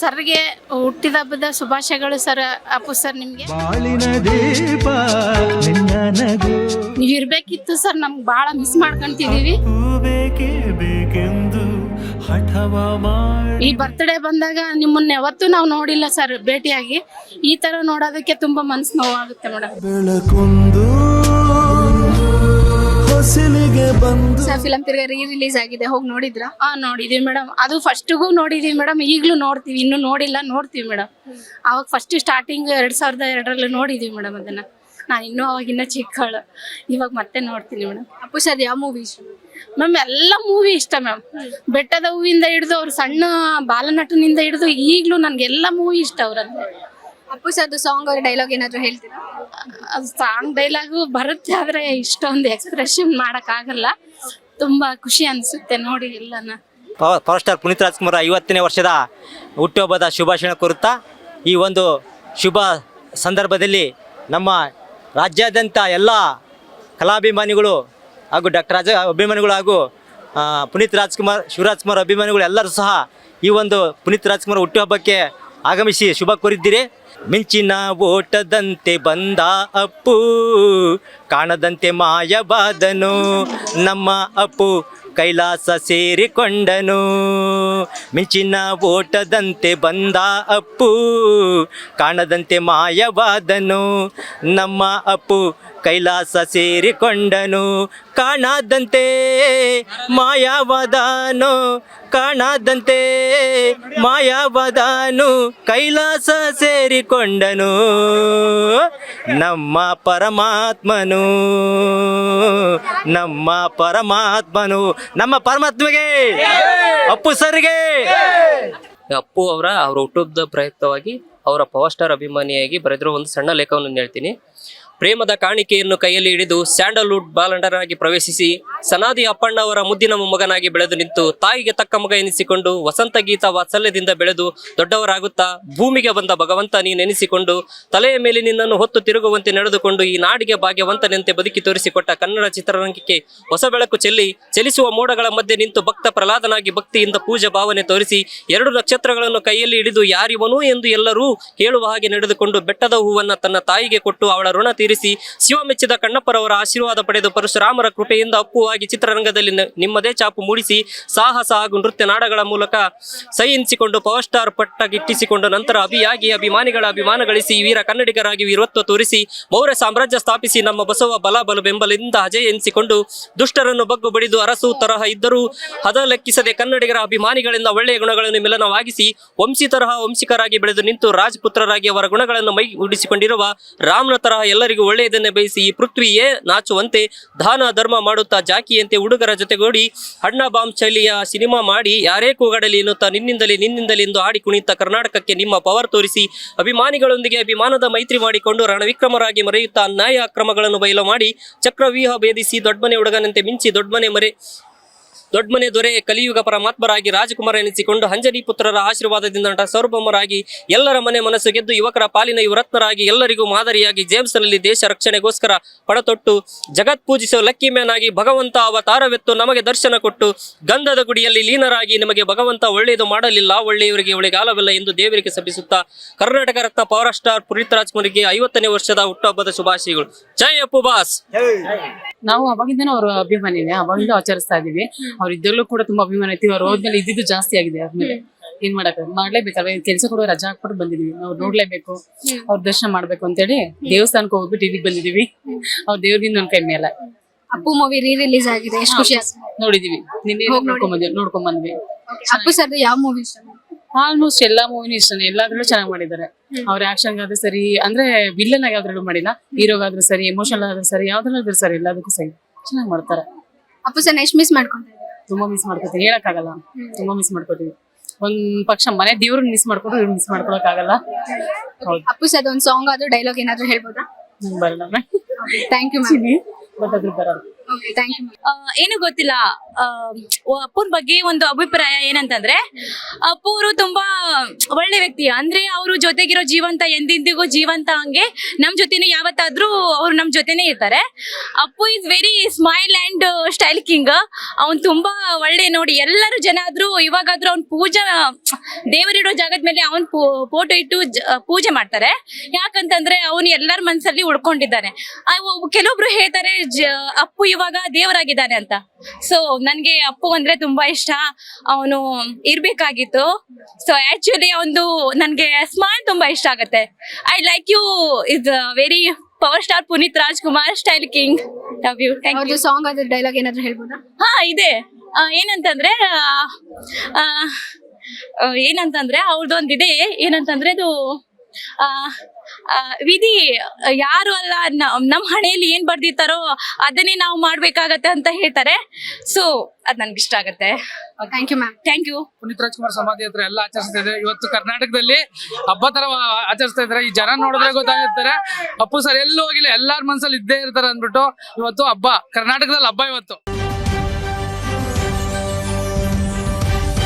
ಸರ್ಗೆ ಹುಟ್ಟಿದ ಹಬ್ಬದ ಶುಭಾಶಯಗಳು ಸರ್. ಅಪ್ಪು ಸರ್ ನಿಮ್ಗೆ ನೀವ್ ಇರ್ಬೇಕಿತ್ತು ಸರ್. ನಮ್ಗೆ ಬಹಳ ಮಿಸ್ ಮಾಡ್ಕೊಂತಿದೀವಿ. ಈ ಬರ್ತ್ಡೇ ಬಂದಾಗ ನಿಮ್ಮನ್ನ ಯಾವತ್ತೂ ನಾವು ನೋಡಿಲ್ಲ ಸರ್ ಭೇಟಿಯಾಗಿ. ಈ ತರ ನೋಡೋದಕ್ಕೆ ತುಂಬಾ ಮನ್ಸು ನೋವಾಗುತ್ತೆ ಮೇಡಮ್. ಸರ್ ಫಿಲಂ ತಿರ್ಗಾ ರಿಲೀಸ್ ಆಗಿದೆ, ಹೋಗಿ ನೋಡಿದ್ರಾ? ನೋಡಿದೀವಿ ಮೇಡಮ್. ಅದು ಫಸ್ಟ್ಗೂ ನೋಡಿದೀವಿ ಮೇಡಮ್, ಈಗ್ಲೂ ನೋಡ್ತೀವಿ. ಇನ್ನೂ ನೋಡಿಲ್ಲ, ನೋಡ್ತೀವಿ ಮೇಡಮ್. ಅವಾಗ ಫಸ್ಟ್ ಸ್ಟಾರ್ಟಿಂಗ್ 2002 ನೋಡಿದೀವಿ ಮೇಡಮ್. ಅದನ್ನ ನಾನು ಇನ್ನೂ ಅವಾಗಿನ್ನ ಚಿಕ್ಕಳು, ಇವಾಗ ಮತ್ತೆ ನೋಡ್ತೀನಿ ಮೇಡಮ್. ಅಪ್ಪು ಸರ್ ಯಾವ ಮೂವಿ ಇಷ್ಟ ಮ್ಯಾಮ್? ಎಲ್ಲ ಮೂವಿ ಇಷ್ಟ ಮ್ಯಾಮ್. ಬೆಟ್ಟದ ಹೂವಿಂದ ಹಿಡಿದು ಅವ್ರ ಸಣ್ಣ ಬಾಲನಟನಿಂದ ಹಿಡಿದು ಈಗ್ಲೂ ನನ್ಗೆಲ್ಲ ಮೂವಿ ಇಷ್ಟ ಅವ್ರದ್ದು. ಅಪ್ಪು ಸರ್ದು ಸಾಂಗ್ ಅವ್ರ ಡೈಲಾಗ್ ಏನಾದ್ರು ಹೇಳ್ತೀರಾ? ಅದು ಸಾಂಗ್ ಡೈಲಾಗು ಬರುತ್ತೆ, ಆದ್ರೆ ಇಷ್ಟೊಂದು ಎಕ್ಸ್ಪ್ರೆಷನ್ ಮಾಡಕ್ ಆಗಲ್ಲ. ತುಂಬಾ ಖುಷಿ ಅನ್ಸುತ್ತೆ ನೋಡಿ ಎಲ್ಲನ. ಪವರ್ ಸ್ಟಾರ್ ಪುನೀತ್ ರಾಜ್ಕುಮಾರ್ 50ನೇ ವರ್ಷದ ಹುಟ್ಟುಹಬ್ಬದ ಶುಭಾಶಯ ಕೋರುತ್ತಾ, ಈ ಒಂದು ಶುಭ ಸಂದರ್ಭದಲ್ಲಿ ನಮ್ಮ ರಾಜ್ಯಾದ್ಯಂತ ಎಲ್ಲ ಕಲಾಭಿಮಾನಿಗಳು ಹಾಗೂ ಡಾಕ್ಟರ್ ರಾಜ ಅಭಿಮಾನಿಗಳು ಹಾಗೂ ಪುನೀತ್ ರಾಜ್ಕುಮಾರ್, ಶಿವರಾಜ್ಕುಮಾರ್ ಅಭಿಮಾನಿಗಳು ಎಲ್ಲರೂ ಸಹ ಈ ಒಂದು ಪುನೀತ್ ರಾಜ್ಕುಮಾರ್ ಹುಟ್ಟುಹಬ್ಬಕ್ಕೆ ಆಗಮಿಸಿ ಶುಭ ಕೋರಿದ್ದೀರಿ. ಮಿಂಚಿನ ಓಟದಂತೆ ಬಂದ ಅಪ್ಪು, ಕಾಣದಂತೆ ಮಾಯವಾದನು ನಮ್ಮ ಅಪ್ಪು, ಕೈಲಾಸ ಸೇರಿಕೊಂಡನು. ಮಿಂಚಿನ ಓಟದಂತೆ ಬಂದ ಅಪ್ಪು, ಕಾಣದಂತೆ ಮಾಯವಾದನು ನಮ್ಮ ಅಪ್ಪು, ಕೈಲಾಸ ಸೇರಿಕೊಂಡನು. ಕಾಣದಂತೆ ಮಾಯವಾದನು, ಕಾಣದಂತೆ ಮಾಯವಾದನು, ಕೈಲಾಸ ಸೇರಿಕೊಂಡನು ನಮ್ಮ ಪರಮಾತ್ಮನು, ನಮ್ಮ ಪರಮಾತ್ಮನು, ನಮ್ಮ ಪರಮಾತ್ಮಗೆ, ಅಪ್ಪು ಸರ್ಗೆ. ಅಪ್ಪು ಅವರ ಹುಟ್ಟುಹಬ್ಬದ ಪ್ರಯುಕ್ತವಾಗಿ ಅವರ ಪವರ್ ಸ್ಟಾರ್ ಅಭಿಮಾನಿಯಾಗಿ ಬರೆದಿರೋ ಒಂದು ಸಣ್ಣ ಲೇಖವನ್ನು ಹೇಳ್ತೀನಿ. ಪ್ರೇಮದ ಕಾಣಿಕೆಯನ್ನು ಕೈಯಲ್ಲಿ ಹಿಡಿದು ಸ್ಯಾಂಡಲ್ವುಡ್ ಬಾಲಂಡರಾಗಿ ಪ್ರವೇಶಿಸಿ ಸನಾದಿ ಅಪ್ಪಣ್ಣ ಅವರ ಮುದ್ದಿನ ಮೊಮ್ಮಗನಾಗಿ ಬೆಳೆದು ನಿಂತು ತಾಯಿಗೆ ತಕ್ಕ ಮಗ ಎನಿಸಿಕೊಂಡು ವಸಂತ ಗೀತ ವಾತ್ಸಲ್ಯದಿಂದ ಬೆಳೆದು ದೊಡ್ಡವರಾಗುತ್ತಾ ಭೂಮಿಗೆ ಬಂದ ಭಗವಂತ ನೀನೆನಿಸಿಕೊಂಡು ತಲೆಯ ಮೇಲೆ ನಿನ್ನನ್ನು ಹೊತ್ತು ತಿರುಗುವಂತೆ ನಡೆದುಕೊಂಡು ಈ ನಾಡಿಗೆ ಭಾಗ್ಯವಂತನಂತೆ ಬದುಕಿ ತೋರಿಸಿಕೊಟ್ಟ ಕನ್ನಡ ಚಿತ್ರರಂಗಕ್ಕೆ ಹೊಸ ಬೆಳಕು ಚೆಲ್ಲಿ ಚಲಿಸುವ ಮೋಡಗಳ ಮಧ್ಯೆ ನಿಂತು ಭಕ್ತ ಪ್ರಹ್ಲಾದನಾಗಿ ಭಕ್ತಿಯಿಂದ ಪೂಜೆ ಭಾವನೆ ತೋರಿಸಿ 2 ನಕ್ಷತ್ರಗಳನ್ನು ಕೈಯಲ್ಲಿ ಹಿಡಿದು ಯಾರಿವನು ಎಂದು ಎಲ್ಲರೂ ಹೇಳುವ ಹಾಗೆ ನಡೆದುಕೊಂಡು ಬೆಟ್ಟದ ಹೂವನ್ನ ತನ್ನ ತಾಯಿಗೆ ಕೊಟ್ಟು ಅವಳ ಋಣ ತೀರಿಸಿ ಶಿವ ಮೆಚ್ಚಿದ ಕಣ್ಣಪ್ಪರವರ ಆಶೀರ್ವಾದ ಪಡೆದು ಪರಶುರಾಮರ ಕೃಪೆಯಿಂದ ಅಪ್ಪುವಾಗಿ ಚಿತ್ರರಂಗದಲ್ಲಿ ನಿಮ್ಮದೇ ಚಾಪು ಮೂಡಿಸಿ ಸಾಹಸ ಹಾಗೂ ನೃತ್ಯ ನಾಡಗಳ ಮೂಲಕ ಸೈ ಎನಿಸಿಕೊಂಡು ಪವರ್ ಸ್ಟಾರ್ ಪಟ್ಟಗಿಟ್ಟಿಸಿಕೊಂಡು ನಂತರ ಅಭಿಯಾಗಿ ಅಭಿಮಾನಿಗಳ ಅಭಿಮಾನ ಗಳಿಸಿ ವೀರ ಕನ್ನಡಿಗರಾಗಿ ವೀರತ್ವ ತೋರಿಸಿ ಮೌರ್ಯ ಸಾಮ್ರಾಜ್ಯ ಸ್ಥಾಪಿಸಿ ನಮ್ಮ ಬಸವ ಬಲ ಬೆಂಬಲದಿಂದ ಅಜಯ ಎನಿಸಿಕೊಂಡು ದುಷ್ಟರನ್ನು ಬಗ್ಗು ಬಡಿದು ಅರಸು ತರಹ ಇದ್ದರೂ ಹದ ಲೆಕ್ಕಿಸದೆ ಕನ್ನಡಿಗರ ಅಭಿಮಾನಿಗಳಿಂದ ಒಳ್ಳೆಯ ಗುಣಗಳನ್ನು ಮಿಲನವಾಗಿಸಿ ವಂಶಿ ತರಹ ವಂಶಿಕರಾಗಿ ಬೆಳೆದು ನಿಂತು ರಾಜಪುತ್ರರಾಗಿ ಅವರ ಗುಣಗಳನ್ನು ಮೈ ಉಡಿಸಿಕೊಂಡಿರುವ ರಾಮನ ತರಹ ಎಲ್ಲರಿಗೂ ಒಳ್ಳೆಯದನ್ನೇ ಬಯಸಿ ಈ ಪೃಥ್ವಿಯೇ ನಾಚುವಂತೆ ದಾನ ಧರ್ಮ ಮಾಡುತ್ತಾ ಜಾಕಿಯಂತೆ ಹುಡುಗರ ಜೊತೆಗೂಡಿ ಹಣ್ಣ ಬಾಂಬ್ ಶೈಲಿಯ ಸಿನಿಮಾ ಮಾಡಿ ಯಾರೇ ಕೂಗಾಡಲಿ ಎನ್ನುತ್ತಾ ನಿನ್ನಿಂದಲೇ ಎಂದು ಹಾಡಿ ಕುಣಿತ ಕರ್ನಾಟಕಕ್ಕೆ ನಿಮ್ಮ ಪವರ್ ತೋರಿಸಿ ಅಭಿಮಾನಿಗಳೊಂದಿಗೆ ಅಭಿಮಾನದ ಮೈತ್ರಿ ಮಾಡಿಕೊಂಡು ರಣವಿಕ್ರಮರಾಗಿ ಮರೆಯುತ್ತಾ ಅನ್ಯಾಯ ಅಕ್ರಮಗಳನ್ನು ಬಯಲು ಮಾಡಿ ಚಕ್ರವ್ಯೂಹ ಭೇದಿಸಿ ದೊಡ್ಡಮನೆ ಹುಡುಗನಂತೆ ಮಿಂಚಿ ದೊಡ್ಡಮನೆ ದೊರೆ ಕಲಿಯುಗ ಪರಮಾತ್ಮರಾಗಿ ರಾಜಕುಮಾರ ಎನಿಸಿಕೊಂಡು ಅಂಜನಿ ಪುತ್ರರ ಆಶೀರ್ವಾದದಿಂದ ನಟ ಸಾರ್ವಭೌಮರಾಗಿ ಎಲ್ಲರ ಮನಸ್ಸು ಗೆದ್ದು ಯುವಕರ ಪಾಲಿನ ಯುವರತ್ನರಾಗಿ ಎಲ್ಲರಿಗೂ ಮಾದರಿಯಾಗಿ ಜೇಮ್ಸ್ನಲ್ಲಿ ದೇಶ ರಕ್ಷಣೆಗೋಸ್ಕರ ಪಡತೊಟ್ಟು ಜಗತ್ ಪೂಜಿಸುವ ಲಕ್ಕಿ ಮ್ಯಾನ್ ಆಗಿ ಭಗವಂತ ಅವತಾರವೆತ್ತು ನಮಗೆ ದರ್ಶನ ಕೊಟ್ಟು ಗಂಧದ ಗುಡಿಯಲ್ಲಿ ಲೀನರಾಗಿ ನಿಮಗೆ ಭಗವಂತ ಒಳ್ಳೆಯದು ಮಾಡಲಿಲ್ಲ, ಒಳ್ಳೆಯವರಿಗೆ ಒಳ್ಳೆಗಾಲವಿಲ್ಲ ಎಂದು ದೇವರಿಗೆ ಸಭಿಸುತ್ತಾ ಕರ್ನಾಟಕ ರತ್ನ ಪವರ್ ಸ್ಟಾರ್ ಪುನೀತ್ ರಾಜ್ಕುಮಾರ್ಗೆ 50ನೇ ವರ್ಷದ ಹುಟ್ಟುಹಬ್ಬದ ಶುಭಾಶಯಗಳು. ಜೈ ಅಪ್ಪು ಬಾಸ್. ನಾವು ಅವಾಗಿಂದನೂ ಅವ್ರ ಅಭಿಮಾನಿನೇ, ಅವಾಗಿಂದ ಆಚರಿಸ್ತಾ ಇದೀವಿ. ಅವ್ರ ಇದ್ದಾಗಲೂ ಕೂಡ ತುಂಬಾ ಅಭಿಮಾನ ಐತಿ. ಅವ್ರು ಹೋದ್ಮೇಲೆ ಇದ್ದಿದ್ದು ಜಾಸ್ತಿ ಆಗಿದೆ. ಆದ್ಮೇಲೆ ಏನ್ ಮಾಡ್ಲೇಬೇಕಲ್ವ, ಕೆಲಸ ಕೂಡ ರಜಾ ಹಾಕ್ಬಿಟ್ಟು ಬಂದಿದೀವಿ. ನಾವು ನೋಡ್ಲೇಬೇಕು, ಅವ್ರ ದರ್ಶನ ಮಾಡ್ಬೇಕು ಅಂತೇಳಿ ದೇವಸ್ಥಾನಕ್ಕೆ ಹೋಗ್ಬಿಟ್ಟು ಇಲ್ಲಿಗೆ ಬಂದಿದೀವಿ. ಅವ್ರ ದೇವ್ರಿಗಿಂದ ನನ್ ಕೈ ಮೇಲೆ. ಅಪ್ಪು ಮೂವಿ ರಿಲೀಸ್ ಆಗಿದೆ, ಎಷ್ಟು ಖುಷಿ ಆಯ್ತು? ನೋಡಿದೀವಿ, ನಿನ್ನೆ ನೋಡ್ಕೊಂಡ್ ಬಂದ್ವಿ. ಅಪ್ಪು ಸರ್ದು ಯಾವ ಮೂವಿ ಇಷ್ಟ? ಆಲ್ಮೋಸ್ಟ್ ಎಲ್ಲಾ ಮೂವಿನೂ ಇಷ್ಟನೇ, ಎಲ್ಲಾದ್ರಲ್ಲೂ ಚೆನ್ನಾಗಿ ಮಾಡಿದ್ದಾರೆ. ಅವ್ರ ಆಕ್ಷನ್ ಆದ್ರೂ ಸರಿ, ಅಂದ್ರೆ ವಿಲ್ಲನ್ ಆಗಿ ಯಾವ್ದ್ರಲ್ಲೂ ಮಾಡಿಲ್ಲ, ಹೀರೋಗಾದ್ರೂ ಸರಿ, ಎಮೋಷನಲ್ ಆದ್ರೂ ಸರಿ, ಯಾವ್ದ್ರಲ್ಲಾದ್ರೂ ಸರಿ, ಎಲ್ಲದಕ್ಕೂ ಸರಿ ಚೆನ್ನಾಗಿ ಮಾಡ್ತಾರೆ. ಅಪ್ಪು ಸರ್ ಎಷ್ಟು ಮಿಸ್ ಮಾಡ್ಕೊಂಡ್ರೆ? ತುಂಬಾ ಮಿಸ್ ಮಾಡ್ಕೊತೀವಿ, ಹೇಳಕ್ಕಾಗಲ್ಲ. ತುಂಬಾ ಮಿಸ್ ಮಾಡ್ಕೋತೀವಿ. ಒಂದ್ ಪಕ್ಷ ಮನೆ ದೇವ್ರನ್ನ ಮಿಸ್ ಮಾಡ್ಕೊಂಡು ಇವ್ರು ಮಿಸ್ ಮಾಡ್ಕೊಳಕ್ ಆಗಲ್ಲ. ಅಪ್ಪು ಸರ್ ಒಂದು ಸಾಂಗ್ ಆದ್ರೂ ಡೈಲಾಗ್ ಏನಾದ್ರು ಹೇಳ್ಬೋದಾ? ನಂಗೆ ಬರಲ್ಲ. Thank you ma'am. ಗೊತ್ತಾದ್ರೂ ಬರಲ್ಲ. Thank you. ಏನು ಗೊತ್ತಿಲ್ಲ, ಅಪ್ಪನ ಬಗ್ಗೆ ಒಂದು ಅಭಿಪ್ರಾಯ ಏನಂತಂದ್ರೆ ಅಪ್ಪು ಅವರು ತುಂಬಾ ಒಳ್ಳೆ ವ್ಯಕ್ತಿ. ಅಂದ್ರೆ ಅವ್ರ ಜೊತೆಗಿರೋ ಜೀವಂತ ಎಂದೆಂದಿಗೂ ಜೀವಂತ, ಹಂಗೆ ನಮ್ ಜೊತೆನೂ ಯಾವತ್ತಾದ್ರೂ ಅವ್ರು ನಮ್ ಜೊತೆನೇ ಇರ್ತಾರೆ. Appu is very smile and style king. ಅವ್ನ್ ತುಂಬಾ ಒಳ್ಳೆ ನೋಡಿ, ಎಲ್ಲರೂ ಜನ ಆದ್ರೂ ಇವಾಗಾದ್ರೂ ಅವ್ನ್ ಪೂಜಾ ದೇವರಿಡೋ ಜಾಗದ ಮೇಲೆ ಅವನ್ ಫೋಟೋ ಇಟ್ಟು ಪೂಜೆ ಮಾಡ್ತಾರೆ. ಯಾಕಂತಂದ್ರೆ ಅವನು ಎಲ್ಲರ ಮನ್ಸಲ್ಲಿ ಉಳ್ಕೊಂಡಿದ್ದಾನೆ. ಕೆಲವೊಬ್ರು ಹೇಳ್ತಾರೆ ಅಪ್ಪು ಇವಾಗ ದೇವರಾಗಿದ್ದಾನೆ ಅಂತ. ಸೊ ನನ್ಗೆ ಅಪ್ಪು ಅಂದ್ರೆ ತುಂಬಾ ಇಷ್ಟ, ಅವನು ಇರ್ಬೇಕಾಗಿತ್ತು. ಸೊ ಆಕ್ಚುಲಿ ಅವನು ನನ್ಗೆ ಸ್ಮೈಲ್ ತುಂಬಾ ಇಷ್ಟ ಆಗತ್ತೆ. I like you is very power star Puneeth Rajkumar style king. Love you. Thank you. ಅವ್ರದ್ದು ಸಾಂಗ್ ಅದು ಡೈಲಾಗ್ ಏನಾದ್ರು ಹೇಳ್ಬೋದಾ? ಹಾ ಇದೆ. ಏನಂತಂದ್ರೆ ಅವ್ರದ್ದೊಂದಿದೆ. ಏನಂತಂದ್ರೆ ಅದು ವಿಧಿ ಯಾರು ಅಲ್ಲ, ನಮ್ ಹಣೆಯಲ್ಲಿ ಏನ್ ಬರ್ದಿರ್ತಾರೋ ಅದನ್ನೇ ನಾವು ಮಾಡ್ಬೇಕಾಗತ್ತೆ ಅಂತ ಹೇಳ್ತಾರೆ. ಸೊ ಅದ್ ನನ್ಗೆ ಇಷ್ಟ ಆಗತ್ತೆ. Thank you ma'am. Thank you. Puneeth Rajkumar ಸಮಾಧಿ ಹತ್ರ ಎಲ್ಲ ಆಚರಿಸ್ತಾ ಇದೆ. ಇವತ್ತು ಕರ್ನಾಟಕದಲ್ಲಿ ಹಬ್ಬ ತರ ಆಚರಿಸ್ತಾ ಇದ್ದಾರೆ. ಈ ಜನ ನೋಡಿದ್ರೆ ಗೊತ್ತಾಗಿರ್ತಾರೆ ಅಪ್ಪು ಸರ್ ಎಲ್ಲೂ ಹೋಗಿಲ್ಲ, ಎಲ್ಲಾರ ಮನ್ಸಲ್ಲಿ ಇದ್ದೇ ಇರ್ತಾರೆ ಅಂದ್ಬಿಟ್ಟು ಇವತ್ತು ಹಬ್ಬ, ಕರ್ನಾಟಕದಲ್ಲಿ ಹಬ್ಬ ಇವತ್ತು.